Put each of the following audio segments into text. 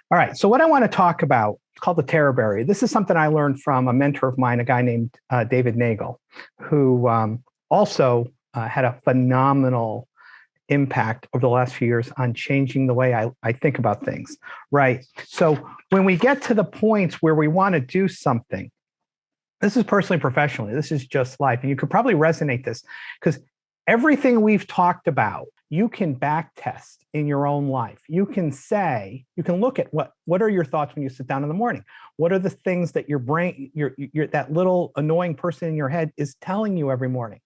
All right. So what I want to talk about, it's called the Terribary. This is something I learned from a mentor of mine, a guy named David Nagel, who also had a phenomenal impact over the last few years on changing the way I think about things. Right. So when we get to the points where we want to do something, this is personally, professionally, this is just life. And you could probably resonate this because everything we've talked about, you can back test in your own life. You can say, you can look at what are your thoughts when you sit down in the morning? What are the things that your brain, that little annoying person in your head is telling you every morning?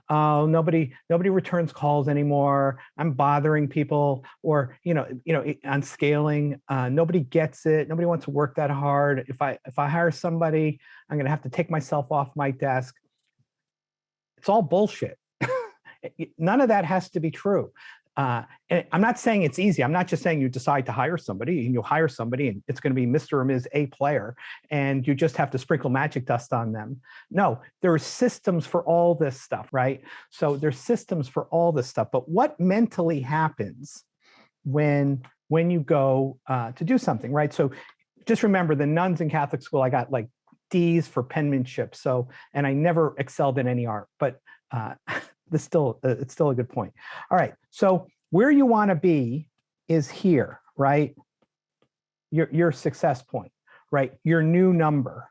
Oh, nobody returns calls anymore. I'm bothering people, or on scaling, nobody gets it. Nobody wants to work that hard. If I hire somebody, I'm going to have to take myself off my desk. It's all bullshit. None of that has to be true. And I'm not saying it's easy. I'm not just saying you decide to hire somebody and you hire somebody and it's going to be Mr. or Ms. A player and you just have to sprinkle magic dust on them. No, there are systems for all this stuff, right? So there's systems for all this stuff. But what mentally happens when you go to do something, right? So just remember, the nuns in Catholic school, I got like D's for penmanship. So, and I never excelled in any art, but it's still a good point. All right, so where you want to be is here, right? Your success point, right? Your new number.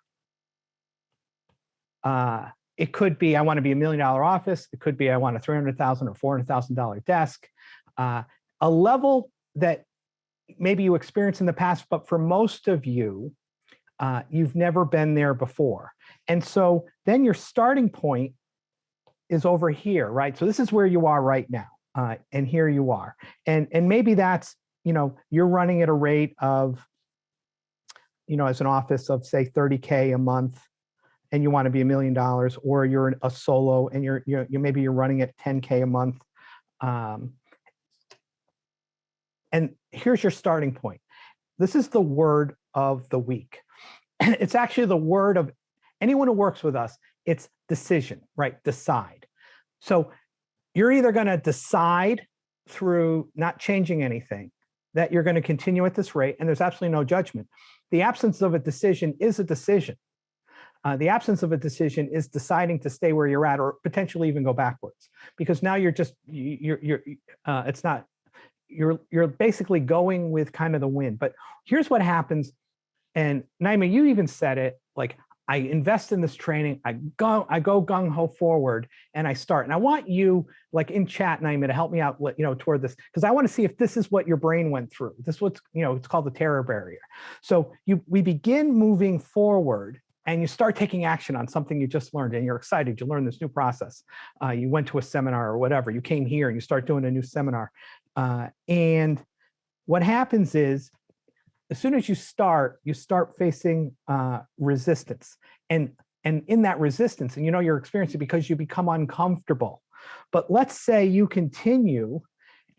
It could be I want to be $1 million office. It could be I want a $300,000 or $400,000 desk. A level that maybe you experienced in the past, but for most of you, you've never been there before. And so then your starting point is over here, right? So this is where you are right now. And here you are. And maybe that's, you're running at a rate of, as an office of say 30K a month, and you want to be $1 million, or you're a solo and maybe you're running at 10K a month. And here's your starting point. This is the word of the week. It's actually the word of anyone who works with us. It's decision, right? Decide. So you're either going to decide through not changing anything that you're going to continue at this rate, and there's absolutely no judgment. The absence of a decision is a decision. The absence of a decision is deciding to stay where you're at, or potentially even go backwards, because now you're basically going with kind of the wind. But here's what happens, and Naima, you even said it, like, I invest in this training, I go gung-ho forward, and I start. And I want you, like in chat, Naima, to help me out, toward this, because I want to see if this is what your brain went through. This is what's, it's called the Terribary. So we begin moving forward, and you start taking action on something you just learned, and you're excited. You learned this new process. You went to a seminar or whatever. You came here and you start doing a new seminar. And what happens is, as soon as you start facing resistance, and in that resistance, and you're experiencing because you become uncomfortable. But let's say you continue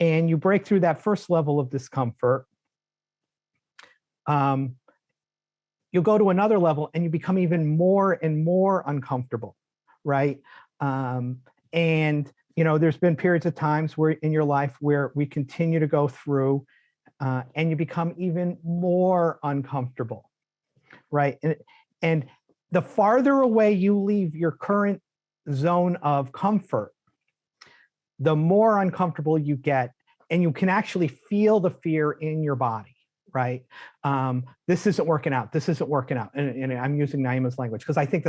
and you break through that first level of discomfort. You'll go to another level and you become even more and more uncomfortable, right? And there's been periods of times where in your life where we continue to go through. And you become even more uncomfortable, right? And the farther away you leave your current zone of comfort, the more uncomfortable you get, and you can actually feel the fear in your body, right? This isn't working out. This isn't working out. And I'm using Naima's language because I think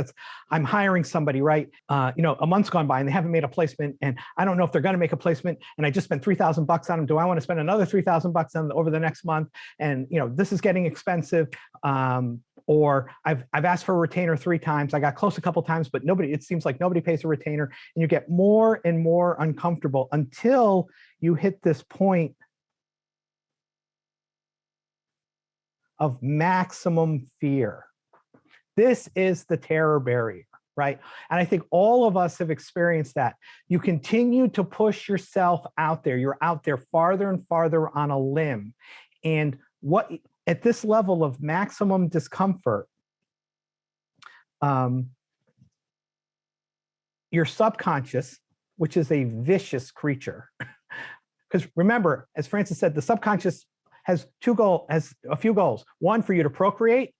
I'm hiring somebody, right? A month's gone by and they haven't made a placement, and I don't know if they're going to make a placement, and I just spent $3,000 on them. Do I want to spend another $3,000 on them over the next month? And this is getting expensive. Or I've asked for a retainer 3 times. I got close a couple times, but it seems like nobody pays a retainer, and you get more and more uncomfortable until you hit this point of maximum fear. This is the terror barrier, right? And I think all of us have experienced that. You continue to push yourself out there. You're out there farther and farther on a limb. And at this level of maximum discomfort, your subconscious, which is a vicious creature, because remember, as Francis said, the subconscious has a few goals. One, for you to procreate,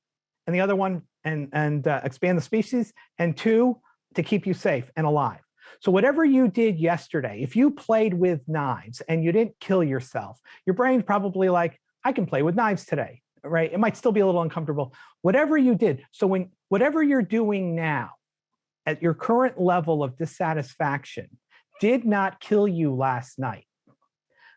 and the other one, and expand the species, and two, to keep you safe and alive. So whatever you did yesterday, if you played with knives and you didn't kill yourself, your brain's probably like, I can play with knives today, right? It might still be a little uncomfortable. Whatever you did, so whatever you're doing now at your current level of dissatisfaction did not kill you last night.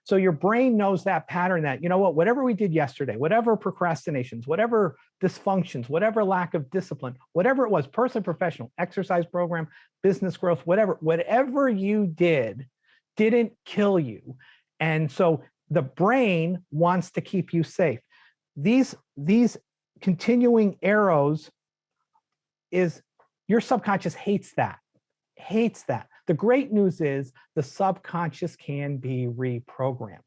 So your brain knows that pattern, that, you know what, whatever we did yesterday, whatever procrastinations, whatever dysfunctions, whatever lack of discipline, whatever it was, personal, professional, exercise program, business growth, whatever you did didn't kill you. And so the brain wants to keep you safe. These continuing arrows, is your subconscious hates that. The great news is the subconscious can be reprogrammed.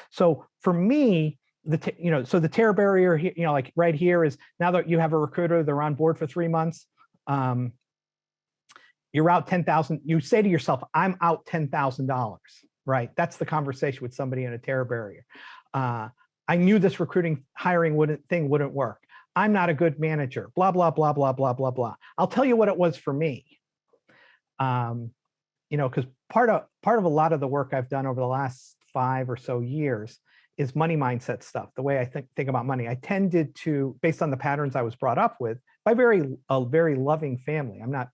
So for me, so the terror barrier here, like right here, is now that you have a recruiter, they're on board for 3 months, you're out $10,000. You say to yourself, I'm out $10,000, right? That's the conversation with somebody in a terror barrier. I knew this recruiting hiring thing wouldn't work. I'm not a good manager, blah, blah, blah, blah, blah, blah, blah. I'll tell you what it was for me. Because part of a lot of the work I've done over the last 5 or so years is money mindset stuff. The way I think about money, I tended to, based on the patterns I was brought up with by a very loving family. I'm not.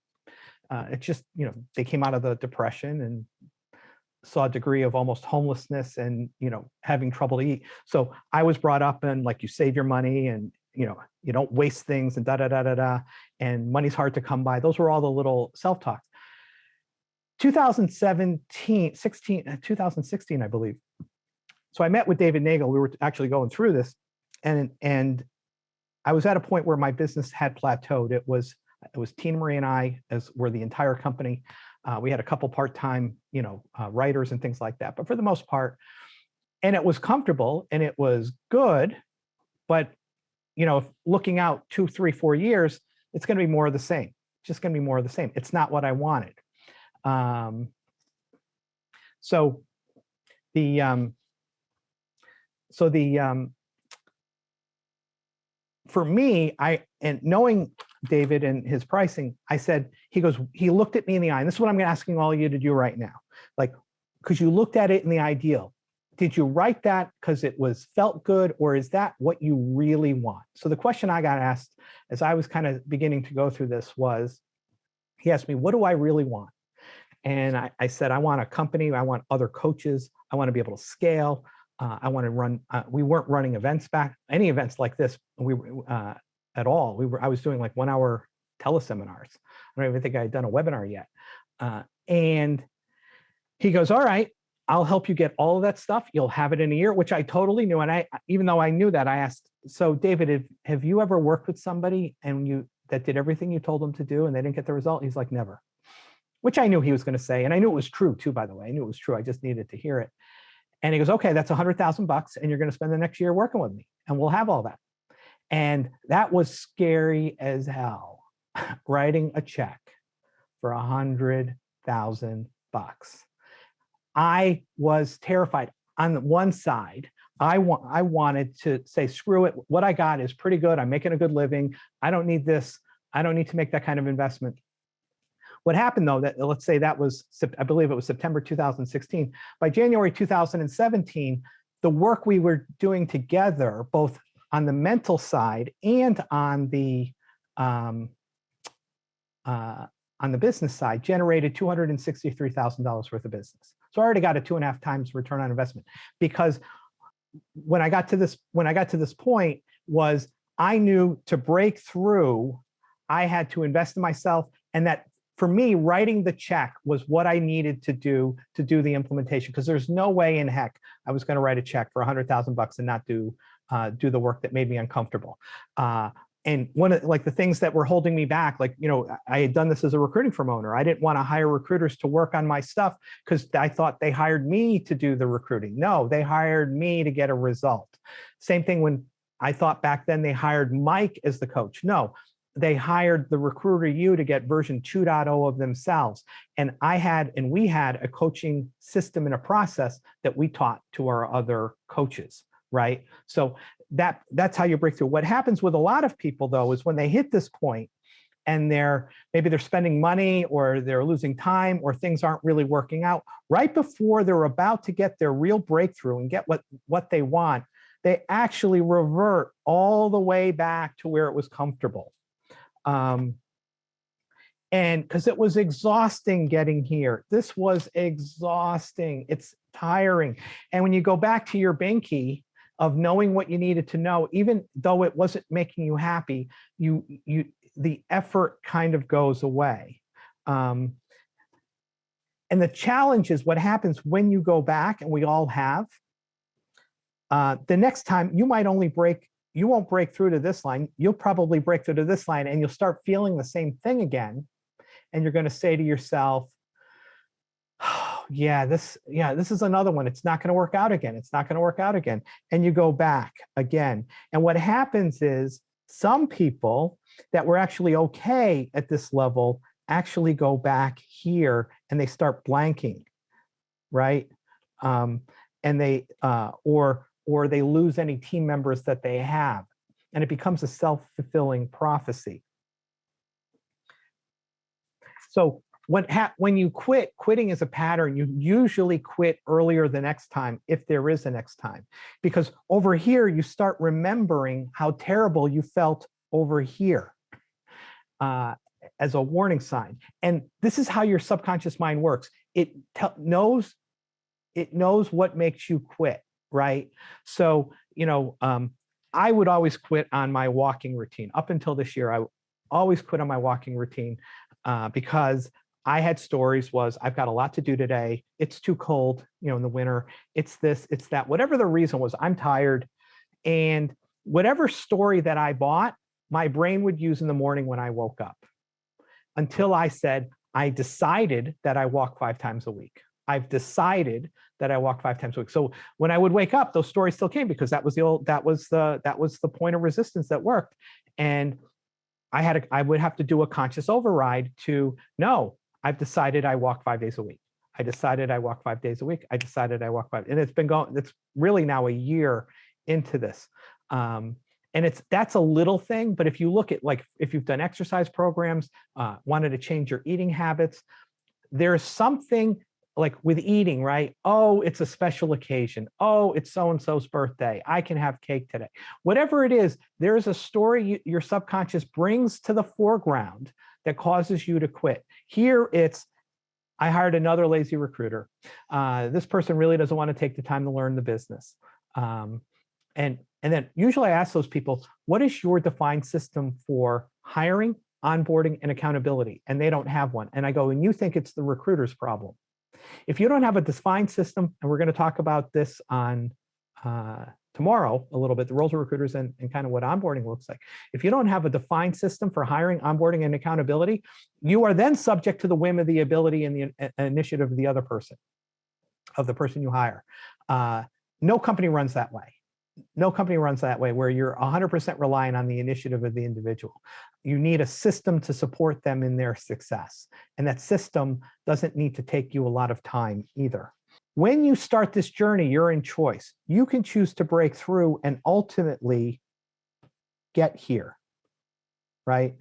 It's just, they came out of the Depression and saw a degree of almost homelessness and having trouble to eat. So I was brought up in, like, you save your money and you don't waste things and da da da da da, and money's hard to come by. Those were all the little self-talks. 2016, I believe. So I met with David Nagel. We were actually going through this, and I was at a point where my business had plateaued. It was Terribary and I, as were the entire company. We had a couple part-time, writers and things like that, but for the most part, and it was comfortable and it was good, but looking out 2, 3, 4 years, it's going to be more of the same. It's just going to be more of the same. It's not what I wanted. For me, and knowing David and his pricing, I said, he looked at me in the eye, and this is what I'm asking all of you to do right now. Like, because you looked at it in the ideal. Did you write that because it felt good, or is that what you really want? So the question I got asked as I was kind of beginning to go through this was, he asked me, what do I really want? And I said, I want a company. I want other coaches. I want to be able to scale. I want to run. We weren't running any events like this. At all. I was doing like 1-hour teleseminars. I don't even think I had done a webinar yet. And he goes, all right, I'll help you get all of that stuff. You'll have it in a year, which I totally knew. And even though I knew that, I asked, so David, have you ever worked with somebody that did everything you told them to do and they didn't get the result? He's like, never. Which I knew he was going to say. And I knew it was true too, by the way. I knew it was true. I just needed to hear it. And he goes, okay, that's $100,000 and you're going to spend the next year working with me and we'll have all that. And that was scary as hell, writing a check for $100,000. I was terrified. On one side, I wanted to say, screw it. What I got is pretty good. I'm making a good living. I don't need this. I don't need to make that kind of investment. What happened though, that let's say that was, I believe it was September 2016. By January 2017, the work we were doing together, both on the mental side and on the business side, generated $263,000 worth of business. So I already got a 2.5 times return on investment, because when I got to this point was, I knew to break through, I had to invest in myself, and that for me, writing the check was what I needed to do the implementation, because there's no way in heck I was going to write a check for $100,000 and not do the work that made me uncomfortable. And one of the things that were holding me back, I had done this as a recruiting firm owner. I didn't want to hire recruiters to work on my stuff because I thought they hired me to do the recruiting. No, they hired me to get a result. Same thing when I thought back then they hired Mike as the coach. No, they hired the recruiter you to get version 2.0 of themselves. And we had a coaching system and a process that we taught to our other coaches. right? So that's how you break through. What happens with a lot of people, though, is when they hit this point and maybe they're spending money or they're losing time or things aren't really working out, right before they're about to get their real breakthrough and get what they want, they actually revert all the way back to where it was comfortable. And because it was exhausting getting here. This was exhausting. It's tiring. And when you go back to your binky of knowing what you needed to know, even though it wasn't making you happy, the effort kind of goes away. And the challenge is what happens when you go back, and we all have, the next time you won't break through to this line. You'll probably break through to this line and you'll start feeling the same thing again. And you're going to say to yourself, oh, this is another one. It's not going to work out again. It's not going to work out again. And you go back again. And what happens is some people that were actually okay at this level actually go back here and they start blanking, right? And they, or they lose any team members that they have. And it becomes a self-fulfilling prophecy. So when you quit, quitting is a pattern. You usually quit earlier the next time, if there is a next time. Because over here, you start remembering how terrible you felt over here as a warning sign. And this is how your subconscious mind works. It knows what makes you quit, right? So, I would always quit on my walking routine. Up until this year, I always quit on my walking routine. Because I had stories I've got a lot to do today. It's too cold, in the winter. It's this, it's that, whatever the reason was, I'm tired. And whatever story that I bought, my brain would use in the morning when I woke up, until I said, I decided that I walk 5 times a week. I've decided that I walk 5 times a week. So when I would wake up, those stories still came, because that was the point of resistance that worked. And I would have to do a conscious override to, no, I've decided I walk 5 days a week. I decided I walk 5 days a week. I decided I walk 5. And it's really now a year into this. And that's a little thing, but if you look at, like, if you've done exercise programs, wanted to change your eating habits, there's something like with eating, right? Oh, it's a special occasion. Oh, it's so-and-so's birthday. I can have cake today. Whatever it is, there's a story your subconscious brings to the foreground that causes you to quit. Here it's, I hired another lazy recruiter. This person really doesn't want to take the time to learn the business. And then usually I ask those people, what is your defined system for hiring, onboarding, and accountability? And they don't have one. And I go, and you think it's the recruiter's problem. If you don't have a defined system, and we're going to talk about this on tomorrow a little bit, the roles of recruiters and kind of what onboarding looks like. If you don't have a defined system for hiring, onboarding, and accountability, you are then subject to the whim of the ability and the initiative of the other person, of the person you hire. No company runs that way. No company runs that way, where you're 100% reliant on the initiative of the individual. You need a system to support them in their success. And that system doesn't need to take you a lot of time either. When you start this journey, you're in choice. You can choose to break through and ultimately get here, right?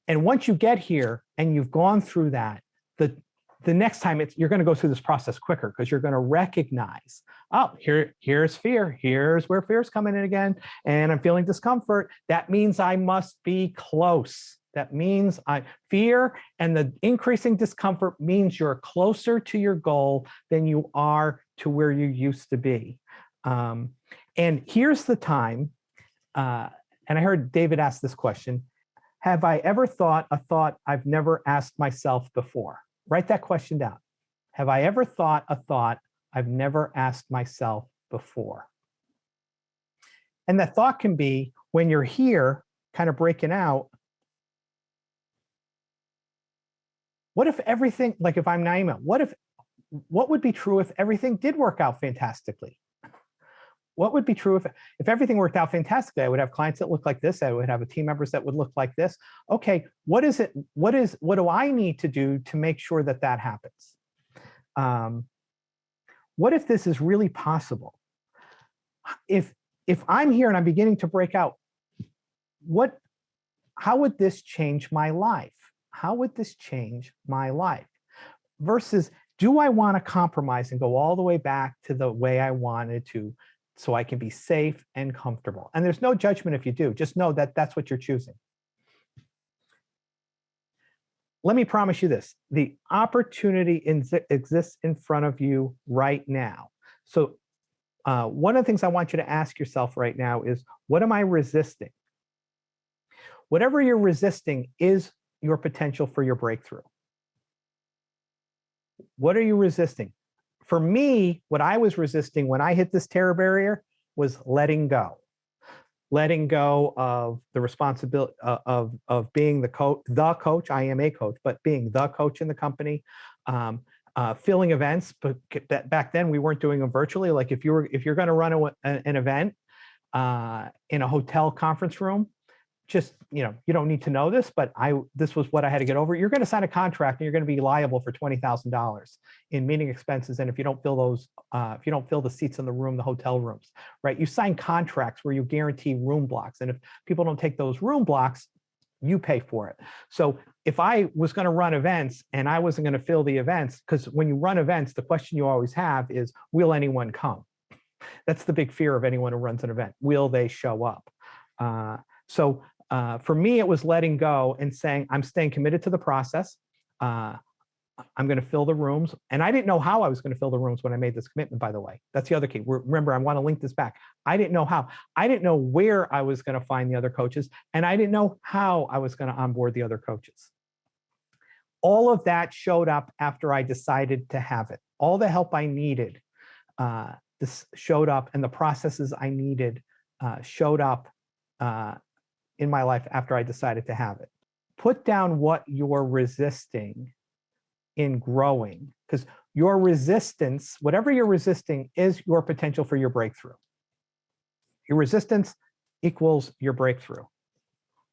And once you get here and you've gone through that, the next time you're going to go through this process quicker, because you're going to recognize, oh, here's fear. Here's where fear's coming in again. And I'm feeling discomfort. That means I must be close. That means fear and the increasing discomfort means you're closer to your goal than you are to where you used to be. And here's the time, and I heard David ask this question, have I ever thought a thought I've never asked myself before? Write that question down. Have I ever thought a thought I've never asked myself before? And that thought can be, when you're here, kind of breaking out, what if everything, like if I'm Naima, what would be true if everything did work out fantastically? What would be true if everything worked out fantastically? I would have clients that look like this. I would have a team members that would look like this. Okay, what do I need to do to make sure that that happens? What if this is really possible? if I'm here and I'm beginning to break out, how would this change my life? How would this change my life? Versus, do I want to compromise and go all the way back to the way I wanted to so I can be safe and comfortable? And there's no judgment if you do. Just know that that's what you're choosing. Let me promise you this. The opportunity exists in front of you right now. So one of the things I want you to ask yourself right now is, what am I resisting? Whatever you're resisting is your potential for your breakthrough. What are you resisting? For me, what I was resisting when I hit this terror barrier was letting go. Letting go of the responsibility of being the coach. I am a coach, but being the coach in the company, filling events. But back then we weren't doing them virtually. Like if you're going to run an event in a hotel conference room, just, you don't need to know this, but this was what I had to get over. You're going to sign a contract and you're going to be liable for $20,000 in meeting expenses. And if you don't fill those, if you don't fill the seats in the room, the hotel rooms, right? You sign contracts where you guarantee room blocks. And if people don't take those room blocks, you pay for it. So if I was going to run events and I wasn't going to fill the events, because when you run events, the question you always have is, will anyone come? That's the big fear of anyone who runs an event. Will they show up? For me, it was letting go and saying, I'm staying committed to the process. I'm going to fill the rooms. And I didn't know how I was going to fill the rooms when I made this commitment, by the way. That's the other key. Remember, I want to link this back. I didn't know how. I didn't know where I was going to find the other coaches. And I didn't know how I was going to onboard the other coaches. All of that showed up after I decided to have it. All the help I needed this showed up, and the processes I needed showed up in my life after I decided to have it. Put down what you're resisting in growing, because your resistance, whatever you're resisting, is your potential for your breakthrough. Your resistance equals your breakthrough.